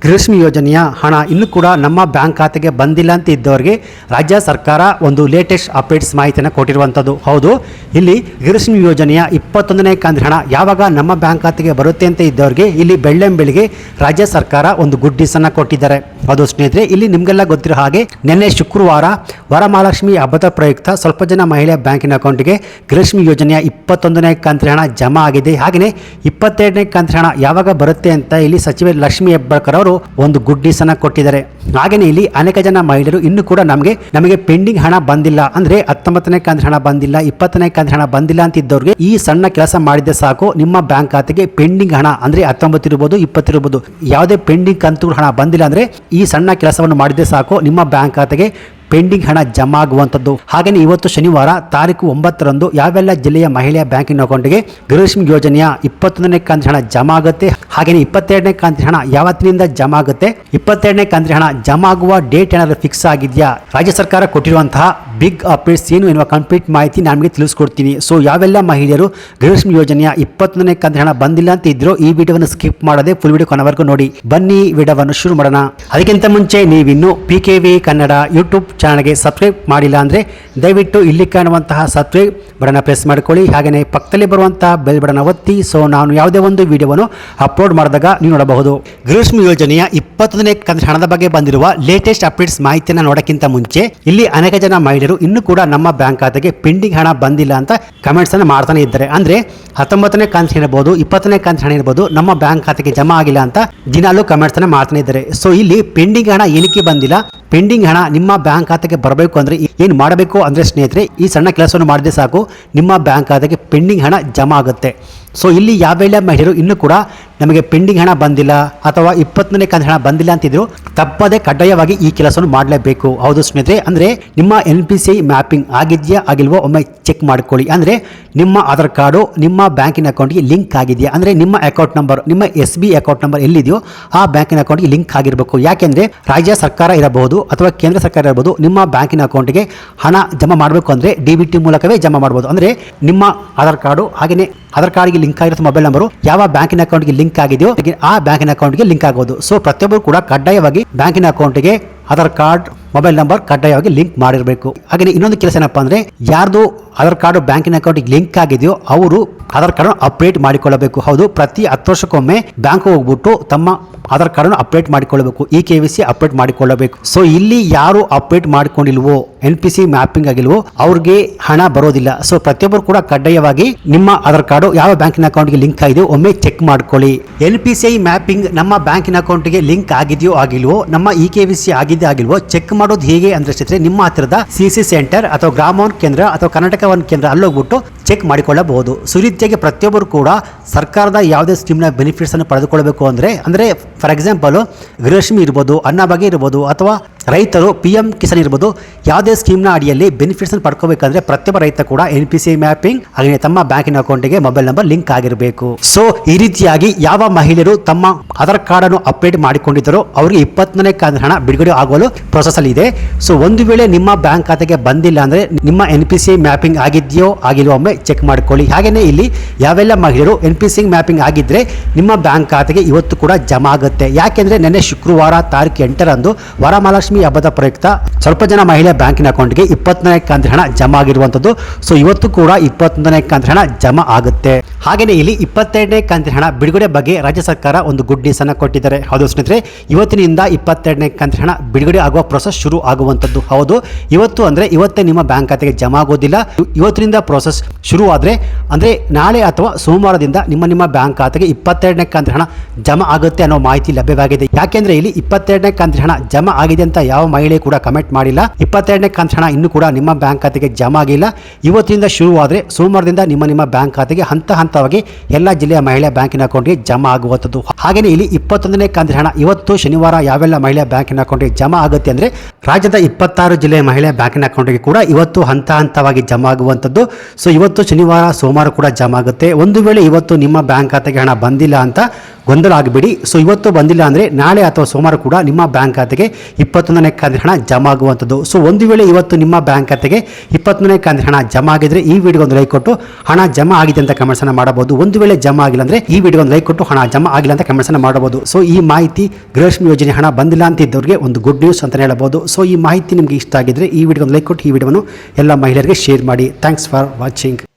ಗೃಹಲಕ್ಷ್ಮಿ ಯೋಜನೆಯ ಹಣ ಇನ್ನೂ ಕೂಡ ನಮ್ಮ ಬ್ಯಾಂಕ್ ಖಾತೆಗೆ ಬಂದಿಲ್ಲ ಅಂತ ಇದ್ದವರಿಗೆ ರಾಜ್ಯ ಸರ್ಕಾರ ಒಂದು ಲೇಟೆಸ್ಟ್ ಅಪ್ಡೇಟ್ಸ್ ಮಾಹಿತಿಯನ್ನು ಕೊಟ್ಟಿರುವಂಥದ್ದು. ಹೌದು, ಇಲ್ಲಿ ಗೃಹಲಕ್ಷ್ಮಿ ಯೋಜನೆಯ 21ನೇ ಕಂತಿನ ಹಣ ಯಾವಾಗ ನಮ್ಮ ಬ್ಯಾಂಕ್ ಖಾತೆಗೆ ಬರುತ್ತೆ ಅಂತ ಇದ್ದವರಿಗೆ ಇಲ್ಲಿ ಬೆಳ್ಳಂಬೆಳಿಗ್ಗೆ ರಾಜ್ಯ ಸರ್ಕಾರ ಒಂದು ಗುಡ್ ನ್ಯೂಸ್ ಅನ್ನು ಕೊಟ್ಟಿದ್ದಾರೆ. ಅದು ಸ್ನೇಹಿತರೆ, ಇಲ್ಲಿ ನಿಮಗೆಲ್ಲ ಗೊತ್ತಿರೋ ಹಾಗೆ ನಿನ್ನೆ ಶುಕ್ರವಾರ ವರಮಹಾಲಕ್ಷ್ಮಿ ಹಬ್ಬದ ಪ್ರಯುಕ್ತ ಸ್ವಲ್ಪ ಜನ ಮಹಿಳೆಯ ಬ್ಯಾಂಕಿನ ಅಕೌಂಟ್ಗೆ ಗೃಹಲಕ್ಷ್ಮಿ ಯೋಜನೆಯ 21ನೇ ಕಂತಿನ ಹಣ ಜಮಾ ಆಗಿದೆ. ಹಾಗೆಯೇ 22ನೇ ಕಂತಿನ ಹಣ ಯಾವಾಗ ಬರುತ್ತೆ ಅಂತ ಇಲ್ಲಿ ಸಚಿವೆ ಲಕ್ಷ್ಮಿ ಹೆಬ್ಬಾಳ್ಕರ್ ಅವರು ಒಂದು ಗುಡ್ ನ್ಯೂಸ್ ಅನ್ನ ಕೊಟ್ಟಿದ್ದಾರೆ. ಹಾಗೆಯೇ ಇಲ್ಲಿ ಅನೇಕ ಜನ ಮಹಿಳೆಯರು ಇನ್ನೂ ಕೂಡ ನಮಗೆ ಪೆಂಡಿಂಗ್ ಹಣ ಬಂದಿಲ್ಲ, ಅಂದ್ರೆ 19ನೇ ಕಂತಿನ ಹಣ ಬಂದಿಲ್ಲ, 20ನೇ ಕಂತಿನ ಹಣ ಬಂದಿಲ್ಲ ಅಂತ ಇದ್ದವ್ರಿಗೆ ಈ ಸಣ್ಣ ಕೆಲಸ ಮಾಡಿದ್ರೆ ಸಾಕು, ನಿಮ್ಮ ಬ್ಯಾಂಕ್ ಖಾತೆಗೆ ಪೆಂಡಿಂಗ್ ಹಣ ಅಂದ್ರೆ 19 ಇರಬಹುದು, 20 ಇರಬಹುದು, ಯಾವುದೇ ಪೆಂಡಿಂಗ್ ಕಂತು ಹಣ ಬಂದಿಲ್ಲ ಅಂದ್ರೆ ಈ ಸಣ್ಣ ಕೆಲಸವನ್ನು ಮಾಡಿದ್ರೆ ಸಾಕು, ನಿಮ್ಮ ಬ್ಯಾಂಕ್ ಖಾತೆಗೆ ಪೆಂಡಿಂಗ್ ಹಣ ಜಮಾ ಆಗುವಂಥದ್ದು. ಹಾಗೆಯೇ ಇವತ್ತು ಶನಿವಾರ ತಾರೀಕು 9ರಂದು ಯಾವೆಲ್ಲ ಜಿಲ್ಲೆಯ ಮಹಿಳೆಯ ಬ್ಯಾಂಕಿನ ಅಕೌಂಟ್ಗೆ ಗೃಹಲಕ್ಷ್ಮಿ ಯೋಜನೆಯ 21ನೇ ಕಂತಿನ ಹಣ ಜಮಾ ಆಗುತ್ತೆ, ಹಾಗೆಯೇ 22ನೇ ಕಂತಿನ ಹಣ ಯಾವತ್ತಿನಿಂದ ಜಮಾ ಆಗುತ್ತೆ, 22ನೇ ಕಂತಿನ ಹಣ ಜಮಾ ಆಗುವ ಡೇಟ್ ಏನಾದರೂ ಫಿಕ್ಸ್ ಆಗಿದೆಯಾ, ರಾಜ್ಯ ಸರ್ಕಾರ ಕೊಟ್ಟಿರುವಂತಹ ಬಿಗ್ ಅಪ್ಡೇಟ್ಸ್ ಏನು ಎನ್ನುವ ಕಂಪ್ಲೀಟ್ ಮಾಹಿತಿ ನಮಗೆ ತಿಳಿಸ್ಕೊಡ್ತೀನಿ. ಸೊ ಯಾವೆಲ್ಲ ಮಹಿಳೆಯರು ಗೃಹಲಕ್ಷ್ಮಿ ಯೋಜನೆಯ 21ನೇ ಕಂತಿನ ಹಣ ಬಂದಿಲ್ಲ ಅಂತ ಇದ್ರು ಈ ವಿಡಿಯೋವನ್ನು ಸ್ಕಿಪ್ ಮಾಡದೆ ಫುಲ್ ವಿಡಿಯೋ ಕೊನೆವರೆಗೂ ನೋಡಿ. ಬನ್ನಿ ವಿಡಿಯೋವನ್ನು ಶುರು ಮಾಡೋಣ. ಅದಕ್ಕಿಂತ ಮುಂಚೆ ನೀವಿನ್ನು PKV ಕನ್ನಡ ಯೂಟ್ಯೂಬ್ ಚಾನಲ್ಗೆ ಸಬ್ಸ್ಕ್ರೈಬ್ ಮಾಡಿಲ್ಲ ಅಂದರೆ ದಯವಿಟ್ಟು ಇಲ್ಲಿ ಕಾಣುವಂತಹ ಸಬ್ಸ್ಕ್ರೈಬ್ ಬಟನ್ ಪ್ರೆಸ್ ಮಾಡ್ಕೊಳ್ಳಿ, ಹಾಗೆಯೇ ಪಕ್ಕದಲ್ಲಿ ಬರುವಂತಹ ಬೆಲ್ ಬಟನ್ ಒತ್ತಿ. ಸೊ ನಾನು ಯಾವುದೇ ಒಂದು ವಿಡಿಯೋವನ್ನು ಅಪ್ಲೋಡ್ ಮಾಡಿದಾಗ ನೀವು ನೋಡಬಹುದು. ಗೃಹಲಕ್ಷ್ಮಿ ಯೋಜನೆಯ 21ನೇ ಕಂತಿನ ಹಣದ ಬಗ್ಗೆ ಬಂದಿರುವ ಲೇಟೆಸ್ಟ್ ಅಪ್ಡೇಟ್ಸ್ ಮಾಹಿತಿಯನ್ನು ನೋಡೋಕ್ಕಿಂತ ಮುಂಚೆ ಇಲ್ಲಿ ಅನೇಕ ಜನ ಮಹಿಳೆಯರು ಇನ್ನೂ ಕೂಡ ನಮ್ಮ ಬ್ಯಾಂಕ್ ಖಾತೆಗೆ ಪೆಂಡಿಂಗ್ ಹಣ ಬಂದಿಲ್ಲ ಅಂತ ಕಮೆಂಟ್ಸ್ ಅನ್ನು ಮಾಡ್ತಾನೆ ಇದ್ದಾರೆ. ಅಂದ್ರೆ 19ನೇ ಕಂತಿನ ಇರಬಹುದು, 20ನೇ ಕಂತಿನ ಹಣ ಇರಬಹುದು, ನಮ್ಮ ಬ್ಯಾಂಕ್ ಖಾತೆಗೆ ಜಮಾ ಆಗಿಲ್ಲ ಅಂತ ದಿನಾಲೂ ಕಮೆಂಟ್ಸ್ ಅನ್ನು ಮಾಡ್ತಾನೆ ಇದ್ದಾರೆ. ಸೊ ಇಲ್ಲಿ ಪೆಂಡಿಂಗ್ ಹಣ ಏನಕ್ಕೆ ಬಂದಿಲ್ಲ, ಪೆಂಡಿಂಗ್ ಹಣ ನಿಮ್ಮ ಬ್ಯಾಂಕ್ ಖಾತೆಗೆ ಬರಬೇಕು ಅಂದ್ರೆ ಏನು ಮಾಡಬೇಕು ಅಂದ್ರೆ ಸ್ನೇಹಿತರೆ, ಈ ಸಣ್ಣ ಕೆಲಸವನ್ನು ಮಾಡಿದ್ರೆ ಸಾಕು, ನಿಮ್ಮ ಬ್ಯಾಂಕ್ ಖಾತೆಗೆ ಪೆಂಡಿಂಗ್ ಹಣ ಜಮಾ ಆಗುತ್ತೆ. ಸೊ ಇಲ್ಲಿ ಯಾವೆಲ್ಲ ಮಹಿಳೆಯರು ಇನ್ನೂ ಕೂಡ ನಮಗೆ ಪೆಂಡಿಂಗ್ ಹಣ ಬಂದಿಲ್ಲ ಅಥವಾ 21ನೇ ಕಂತಿನ ಹಣ ಬಂದಿಲ್ಲ ಅಂತಿದ್ರು, ತಪ್ಪದೆ ಕಡ್ಡಾಯವಾಗಿ ಈ ಕೆಲಸವನ್ನು ಮಾಡಲೇಬೇಕು. ಹೌದು ಸ್ನೇಹಿತರೆ, ಅಂದ್ರೆ ನಿಮ್ಮ NPCI ಮ್ಯಾಪಿಂಗ್ ಆಗಿದೆಯಾ ಆಗಿಲ್ವೋ ಒಮ್ಮೆ ಚೆಕ್ ಮಾಡ್ಕೊಳ್ಳಿ. ಅಂದ್ರೆ ನಿಮ್ಮ ಆಧಾರ್ ಕಾರ್ಡು ನಿಮ್ಮ ಬ್ಯಾಂಕಿನ ಅಕೌಂಟ್ಗೆ ಲಿಂಕ್ ಆಗಿದೆಯಾ, ಅಂದ್ರೆ ನಿಮ್ಮ ಅಕೌಂಟ್ ನಂಬರ್, ನಿಮ್ಮ SBI ಅಕೌಂಟ್ ನಂಬರ್ ಎಲ್ಲಿದೆಯೋ ಆ ಬ್ಯಾಂಕಿನ ಅಕೌಂಟ್ಗೆ ಲಿಂಕ್ ಆಗಿರಬೇಕು. ಯಾಕೆಂದ್ರೆ ರಾಜ್ಯ ಸರ್ಕಾರ ಇರಬಹುದು ಅಥವಾ ಕೇಂದ್ರ ಸರ್ಕಾರ ಇರಬಹುದು, ನಿಮ್ಮ ಬ್ಯಾಂಕಿನ ಅಕೌಂಟ್ಗೆ ಹಣ ಜಮಾ ಮಾಡಬೇಕು ಅಂದ್ರೆ DBT ಮೂಲಕವೇ ಜಮಾ ಮಾಡಬಹುದು. ಅಂದ್ರೆ ನಿಮ್ಮ ಆಧಾರ್ ಕಾರ್ಡು ಹಾಗೆಯೇ ಆಧಾರ್ ಕಾರ್ಡ್ಗೆ ಲಿಂಕ್ ಆಗಿರೋ ಮೊಬೈಲ್ ನಂಬರು ಯಾವ ಬ್ಯಾಂಕಿನ ಅಕೌಂಟ್ಗೆ ಲಿಂಕ್ ಆಗಿದೆಯೋ ಆ ಬ್ಯಾಂಕಿನ ಅಕೌಂಟ್ಗೆ ಲಿಂಕ್ ಆಗೋದು. ಸೊ ಪ್ರತಿಯೊಬ್ಬರು ಕೂಡ ಕಡ್ಡಾಯವಾಗಿ ಬ್ಯಾಂಕಿನ ಅಕೌಂಟ್ಗೆ ಆಧಾರ್ ಕಾರ್ಡ್ ಮೊಬೈಲ್ ನಂಬರ್ ಕಡ್ಡಾಯವಾಗಿ ಲಿಂಕ್ ಮಾಡಿರಬೇಕು. ಹಾಗೆ ಇನ್ನೊಂದು ಕೆಲಸ ಏನಪ್ಪಾ ಅಂದ್ರೆ, ಯಾರ್ದು ಆಧಾರ್ ಕಾರ್ಡ್ ಬ್ಯಾಂಕಿನ ಅಕೌಂಟ್ಗೆ ಲಿಂಕ್ ಆಗಿದೆಯೋ ಅವರು ಆಧಾರ್ ಕಾರ್ಡ್ ಅಪ್ಡೇಟ್ ಮಾಡಿಕೊಳ್ಳಬೇಕು. ಹೌದು, ಪ್ರತಿ 10 ವರ್ಷಕ್ಕೊಮ್ಮೆ ಬ್ಯಾಂಕ್ ಹೋಗ್ಬಿಟ್ಟು ತಮ್ಮ ಆಧಾರ್ ಕಾರ್ಡ್ ಅಪ್ಡೇಟ್ ಮಾಡಿಕೊಳ್ಳಬೇಕು, KYC ಅಪ್ಡೇಟ್ ಮಾಡಿಕೊಳ್ಳಬೇಕು. ಸೊ ಇಲ್ಲಿ ಯಾರು ಅಪ್ಡೇಟ್ ಮಾಡಿಕೊಂಡಿಲ್ವೋ, NPCI ಮ್ಯಾಪಿಂಗ್ ಆಗಿಲ್ವೋ ಅವ್ರಿಗೆ ಹಣ ಬರೋದಿಲ್ಲ. ಸೊ ಪ್ರತಿಯೊಬ್ಬರು ಕೂಡ ಕಡ್ಡಾಯವಾಗಿ ನಿಮ್ಮ ಆಧಾರ್ ಕಾರ್ಡ್ ಯಾವ ಬ್ಯಾಂಕಿನ ಅಕೌಂಟ್ಗೆ ಲಿಂಕ್ ಆಗಿದೆಯೋ ಒಮ್ಮೆ ಚೆಕ್ ಮಾಡ್ಕೊಳ್ಳಿ. NPCI ಮ್ಯಾಪಿಂಗ್ ನಮ್ಮ ಬ್ಯಾಂಕಿನ ಅಕೌಂಟ್ಗೆ ಲಿಂಕ್ ಆಗಿದೆಯೋ ಆಗಿಲ್ವೋ, ನಮ್ಮ KYC ಆಗಿದೆ ಆಗಿಲ್ವೋ ಚೆಕ್ ಮಾಡೋದು ಹೇಗೆ ಅಂದ್ರೆ ಸ್ನೇಹಿತರೆ, ನಿಮ್ಮ ಹತ್ತಿರದ CC ಸೆಂಟರ್ ಅಥವಾ ಗ್ರಾಮ ಕೇಂದ್ರ ಅಥವಾ ಕರ್ನಾಟಕ ಒನ್ ಕೇಂದ್ರ ಅಲ್ಲೋಗ್ಬಿಟ್ಟು ಚೆಕ್ ಮಾಡಿಕೊಳ್ಳಬಹುದು. ಸುರೀತಿಯಾಗಿ ಪ್ರತಿಯೊಬ್ಬರು ಕೂಡ ಸರ್ಕಾರದ ಯಾವುದೇ ಸ್ಕೀಮ್ನ ಬೆನಿಫಿಟ್ಸ್ ಅನ್ನು ಪಡೆದುಕೊಳ್ಳಬೇಕು ಅಂದ್ರೆ ಫಾರ್ ಎಕ್ಸಾಂಪಲ್ ಗೃಹಲಕ್ಷ್ಮಿ ಇರ್ಬೋದು, ಅನ್ನಭಾಗ್ಯ ಇರ್ಬೋದು, ಅಥವಾ ರೈತರು PM ಕಿಸಾನ್ ಇರ್ಬೋದು, ಯಾವುದೇ ಸ್ಕೀಮ್ನ ಅಡಿಯಲ್ಲಿ ಬೆನಿಫಿಟ್ಸ್ ಅನ್ನು ಪಡ್ಕೋಬೇಕಂದ್ರೆ ಪ್ರತಿಯೊಬ್ಬ ರೈತ ಕೂಡ NPCI ಮ್ಯಾಪಿಂಗ್ ಹಾಗೆ ತಮ್ಮ ಬ್ಯಾಂಕಿನ ಅಕೌಂಟ್ಗೆ ಮೊಬೈಲ್ ನಂಬರ್ ಲಿಂಕ್ ಆಗಿರಬೇಕು. ಸೊ ಈ ರೀತಿಯಾಗಿ ಯಾವ ಮಹಿಳೆಯರು ತಮ್ಮ ಆಧಾರ್ ಕಾರ್ಡ್ ಅನ್ನು ಅಪ್ಡೇಟ್ ಮಾಡಿಕೊಂಡಿದ್ದರೋ ಅವರಿಗೆ 21ನೇ ಕಂತಿನ ಹಣ ಬಿಡುಗಡೆ ಆಗುವ ಪ್ರೊಸೆಸ್ ಅಲ್ಲಿ ಇದೆ. ಸೊ ಒಂದು ವೇಳೆ ನಿಮ್ಮ ಬ್ಯಾಂಕ್ ಖಾತೆಗೆ ಬಂದಿಲ್ಲ ಅಂದ್ರೆ ನಿಮ್ಮ NPCI ಮ್ಯಾಪಿಂಗ್ ಆಗಿದೆಯೋ ಆಗಿಲ್ವೋ ಒಮ್ಮೆ ಚೆಕ್ ಮಾಡ್ಕೊಳ್ಳಿ. ಹಾಗೇನೆ ಇಲ್ಲಿ ಯಾವೆಲ್ಲ ಮಹಿಳೆಯರು NPCI ಮ್ಯಾಪಿಂಗ್ ಆಗಿದ್ರೆ ನಿಮ್ಮ ಬ್ಯಾಂಕ್ ಖಾತೆಗೆ ಇವತ್ತು ಕೂಡ ಜಮಾ ಆಗುತ್ತೆ. ಯಾಕೆಂದ್ರೆ ನಿನ್ನೆ ಶುಕ್ರವಾರ ತಾರೀಕು 8ರಂದು ವರಮಹಾಲಕ್ಷ್ಮಿ ಹಬ್ಬದ ಪ್ರಯುಕ್ತ ಸ್ವಲ್ಪ ಜನ ಮಹಿಳೆಯ ಬ್ಯಾಂಕಿನ ಅಕೌಂಟ್ಗೆ 21ನೇ ಕಂತಿನ ಹಣ ಜಮಾ ಆಗಿರುವಂತದ್ದು. ಸೊ ಇವತ್ತು ಕೂಡ 21ನೇ ಕಂತಿನ ಹಣ ಜಮಾ ಆಗುತ್ತೆ. ಹಾಗೆಯೇ ಇಲ್ಲಿ 22ನೇ ಕಂತಿನ ಹಣ ಬಿಡುಗಡೆ ಬಗ್ಗೆ ರಾಜ್ಯ ಸರ್ಕಾರ ಒಂದು ಗುಡ್ ನ್ಯೂಸ್ ಅನ್ನ ಕೊಟ್ಟಿದ್ದಾರೆ. ಹೌದು ಸ್ನೇಹಿತರೆ, ಇವತ್ತಿನಿಂದ 22ನೇ ಕಂತಿನ ಹಣ ಬಿಡುಗಡೆ ಆಗುವ ಪ್ರೊಸೆಸ್ ಶುರು ಆಗುವಂತದ್ದು. ಹೌದು, ಇವತ್ತು ಅಂದ್ರೆ ಇವತ್ತೇ ನಿಮ್ಮ ಬ್ಯಾಂಕ್ ಖಾತೆಗೆ ಜಮಾ ಆಗೋದಿಲ್ಲ. ಇವತ್ತಿನಿಂದ ಪ್ರೊಸೆಸ್ ಶುರು ಆದ್ರೆ ಅಂದ್ರೆ ನಾಳೆ ಅಥವಾ ಸೋಮವಾರದಿಂದ ನಿಮ್ಮ ಬ್ಯಾಂಕ್ ಖಾತೆಗೆ 22ನೇ ಕಂತಿನ ಹಣ ಜಮಾ ಆಗುತ್ತೆ ಅನ್ನೋ ಮಾಹಿತಿ ಲಭ್ಯವಾಗಿದೆ. ಯಾಕೆಂದ್ರೆ ಇಲ್ಲಿ 22ನೇ ಕಂತಿನ ಹಣ ಜಮಾ ಆಗಿದೆ ಅಂತ ಯಾವ ಮಹಿಳೆ ಕೂಡ ಕಮೆಂಟ್ ಮಾಡಿಲ್ಲ. 22ನೇ ಕಂತಿನ ಹಣ ಇನ್ನೂ ಕೂಡ ನಿಮ್ಮ ಬ್ಯಾಂಕ್ ಖಾತೆಗೆ ಜಮಾ ಆಗಿಲ್ಲ. ಇವತ್ತಿನಿಂದ ಶುರುವಾದ್ರೆ ಸೋಮವಾರದಿಂದ ನಿಮ್ಮ ಬ್ಯಾಂಕ್ ಖಾತೆಗೆ ಹಂತವಾಗಿ ಎಲ್ಲ ಜಿಲ್ಲೆಯ ಮಹಿಳೆಯ ಬ್ಯಾಂಕಿನ ಅಕೌಂಟ್ಗೆ ಜಮಾ ಆಗುವಂಥದ್ದು. ಹಾಗೆಯೇ ಇಲ್ಲಿ 21ನೇ ಕಂತಿನ ಹಣ ಇವತ್ತು ಶನಿವಾರ ಯಾವೆಲ್ಲ ಮಹಿಳೆಯ ಬ್ಯಾಂಕಿನ ಅಕೌಂಟ್ಗೆ ಜಮಾ ಆಗುತ್ತೆ ಅಂದ್ರೆ ರಾಜ್ಯದ 26 ಜಿಲ್ಲೆಯ ಮಹಿಳೆಯ ಬ್ಯಾಂಕಿನ ಅಕೌಂಟ್ಗೆ ಕೂಡ ಇವತ್ತು ಹಂತವಾಗಿ ಜಮಾ ಆಗುವಂಥದ್ದು. ಸೊ ಇವತ್ತು ಶನಿವಾರ ಸೋಮವಾರ ಕೂಡ ಜಮಾ ಆಗುತ್ತೆ. ಒಂದು ವೇಳೆ ಇವತ್ತು ನಿಮ್ಮ ಬ್ಯಾಂಕ್ ಖಾತೆಗೆ ಹಣ ಬಂದಿಲ್ಲ ಅಂತ ಗೊಂದಲ ಆಗಬೇಡಿ. ಸೊ ಇವತ್ತು ಬಂದಿಲ್ಲ ಅಂದ್ರೆ ನಾಳೆ ಅಥವಾ ಸೋಮವಾರ ಕೂಡ ನಿಮ್ಮ ಬ್ಯಾಂಕ್ ಖಾತೆಗೆ 21ನೇ ಕಂತಿನ ಹಣ ಜಮಾ ಆಗುವಂಥದ್ದು. ಸೊ ಒಂದು ವೇಳೆ ಇವತ್ತು ನಿಮ್ಮ ಬ್ಯಾಂಕ್ ಖಾತೆಗೆ 21ನೇ ಕಂತಿನ ಹಣ ಜಮಾ ಆಗಿದ್ರೆ ಈ ವಿಡಿಯೋಗೆ ಒಂದು ಲೈಕ್ ಕೊಟ್ಟು ಹಣ ಜಮಾ ಆಗಿದೆ ಅಂತ ಕಮೆಂಟ್ಸ್ ಅನ್ನು ಮಾಡಬಹುದು. ಒಂದು ವೇಳೆ ಜಮಾ ಆಗಿಲ್ಲ ಅಂದ್ರೆ ಈ ವಿಡಿಯೋ ಒಂದು ಲೈಕ್ ಕೊಟ್ಟು ಹಣ ಜಮಾ ಆಗಿಲ್ಲ ಅಂತ ಕಮೆಂಟ್ಸ್ ಅನ್ನು ಮಾಡಬಹುದು. ಸೊ ಈ ಮಾಹಿತಿ ಗೃಹಲಕ್ಷ್ಮಿ ಯೋಜನೆ ಹಣ ಬಂದಿಲ್ಲ ಅಂತ ಇದ್ದವರಿಗೆ ಒಂದು ಗುಡ್ ನ್ಯೂಸ್ ಅಂತ ಹೇಳಬಹುದು. ಸೊ ಈ ಮಾಹಿತಿ ನಿಮಗೆ ಇಷ್ಟ ಆಗಿದ್ರೆ ಈ ವಿಡಿಯೋ ಒಂದು ಲೈಕ್ ಕೊಟ್ಟು ಈ ವಿಡಿಯೋವನ್ನು ಎಲ್ಲ ಮಹಿಳೆಯರಿಗೆ ಶೇರ್ ಮಾಡಿ. Thanks for watching.